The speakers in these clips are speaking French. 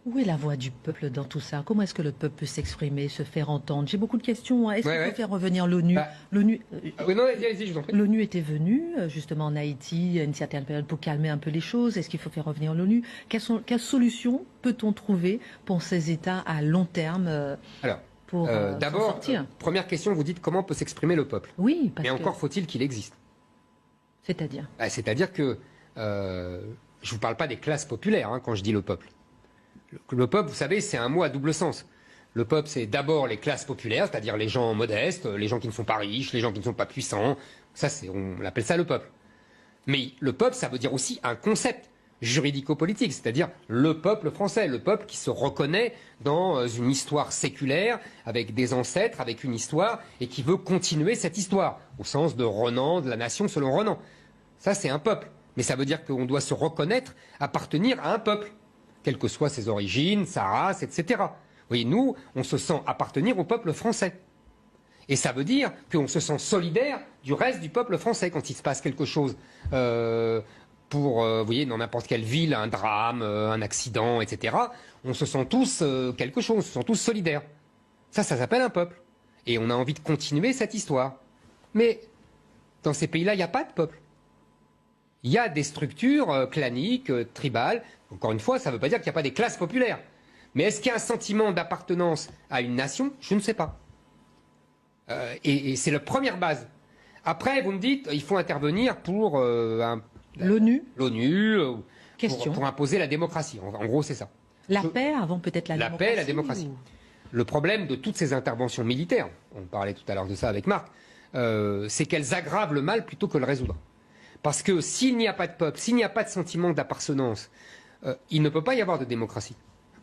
Où est la voix du peuple dans tout ça? Comment est-ce que le peuple peut s'exprimer, se faire entendre? J'ai beaucoup de questions. Est-ce qu'il faut faire revenir l'ONU? Bah, L'ONU oui, non, allez-y, je vous en prie. L'ONU était venue justement en Haïti à une certaine période pour calmer un peu les choses. Est-ce qu'il faut faire revenir l'ONU? Quelles solutions peut-on trouver pour ces États à long terme pour d'abord, sortir? Première question, vous dites comment peut s'exprimer le peuple? Oui, parce Mais encore faut-il qu'il existe. C'est-à-dire? C'est-à-dire que je ne vous parle pas des classes populaires quand je dis le peuple. Le peuple, vous savez, c'est un mot à double sens. Le peuple, c'est d'abord les classes populaires, c'est-à-dire les gens modestes, les gens qui ne sont pas riches, les gens qui ne sont pas puissants. Ça, on appelle ça le peuple. Mais le peuple, ça veut dire aussi un concept juridico-politique, c'est-à-dire le peuple français, le peuple qui se reconnaît dans une histoire séculaire, avec des ancêtres, avec une histoire, et qui veut continuer cette histoire, au sens de Renan, de la nation selon Renan. Ça, c'est un peuple. Mais ça veut dire qu'on doit se reconnaître, appartenir à un peuple, quelles que soient ses origines, sa race, etc. Vous voyez, nous, on se sent appartenir au peuple français. Et ça veut dire qu'on se sent solidaire du reste du peuple français quand il se passe quelque chose. Vous voyez, dans n'importe quelle ville, un drame, un accident, etc. On se sent tous quelque chose, on se sent tous solidaires. Ça s'appelle un peuple. Et on a envie de continuer cette histoire. Mais dans ces pays-là, il n'y a pas de peuple. Il y a des structures claniques, tribales. Encore une fois, ça ne veut pas dire qu'il n'y a pas des classes populaires. Mais est-ce qu'il y a un sentiment d'appartenance à une nation? Je ne sais pas. Et c'est la première base. Après, vous me dites, il faut intervenir pour l'ONU. Pour imposer la démocratie. En gros, c'est ça. La paix avant peut-être la démocratie. La paix, la démocratie. Le problème de toutes ces interventions militaires, on parlait tout à l'heure de ça avec Marc, c'est qu'elles aggravent le mal plutôt que le résoudre. Parce que s'il n'y a pas de peuple, s'il n'y a pas de sentiment d'appartenance, il ne peut pas y avoir de démocratie.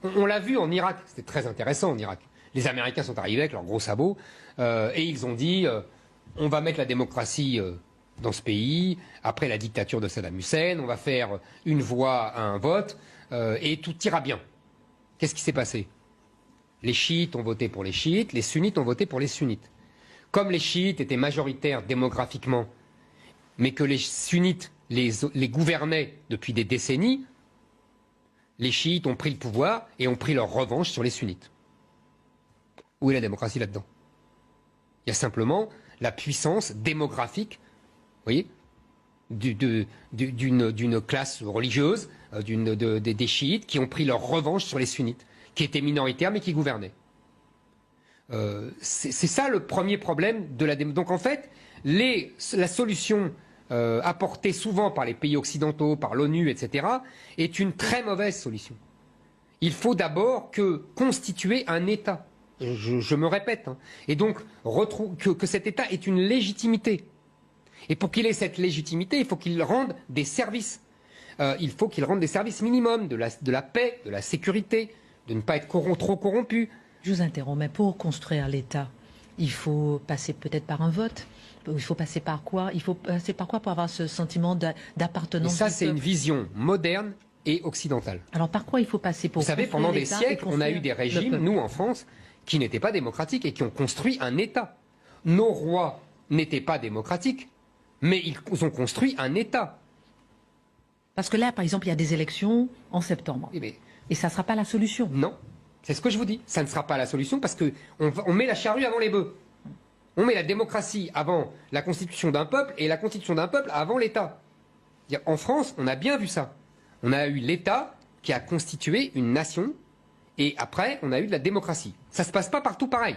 On l'a vu en Irak, c'était très intéressant en Irak. Les Américains sont arrivés avec leurs gros sabots et ils ont dit on va mettre la démocratie dans ce pays, après la dictature de Saddam Hussein, on va faire une voix, un vote et tout ira bien. Qu'est-ce qui s'est passé? Les chiites ont voté pour les chiites, les sunnites ont voté pour les sunnites. Comme les chiites étaient majoritaires démographiquement, mais que les sunnites les gouvernaient depuis des décennies, les chiites ont pris le pouvoir et ont pris leur revanche sur les sunnites. Où est la démocratie là-dedans? Il y a simplement la puissance démographique, vous voyez, d'une classe religieuse, des chiites qui ont pris leur revanche sur les sunnites, qui étaient minoritaires mais qui gouvernaient. C'est ça le premier problème de la démocratie. Donc en fait, la solution apportée souvent par les pays occidentaux, par l'ONU, etc., est une très mauvaise solution. Il faut d'abord constituer un État. Je me répète. Et donc, que cet État ait une légitimité. Et pour qu'il ait cette légitimité, il faut qu'il rende des services. Il faut qu'il rende des services minimums, de la paix, de la sécurité, de ne pas être trop corrompu. Je vous interromps, mais pour construire l'État, il faut passer peut-être par un vote. Il faut passer par quoi? Il faut passer par quoi pour avoir ce sentiment d'appartenance? Et ça, c'est une vision moderne et occidentale. Alors par quoi il faut passer pour... Vous savez, pendant des siècles, on a eu des régimes, nous en France, qui n'étaient pas démocratiques et qui ont construit un État. Nos rois n'étaient pas démocratiques, mais ils ont construit un État. Parce que là, par exemple, il y a des élections en septembre. Et ça ne sera pas la solution. Non, c'est ce que je vous dis. Ça ne sera pas la solution parce qu'on met la charrue avant les bœufs. On met la démocratie avant la constitution d'un peuple et la constitution d'un peuple avant l'État. En France, on a bien vu ça. On a eu l'État qui a constitué une nation et après, on a eu de la démocratie. Ça ne se passe pas partout pareil.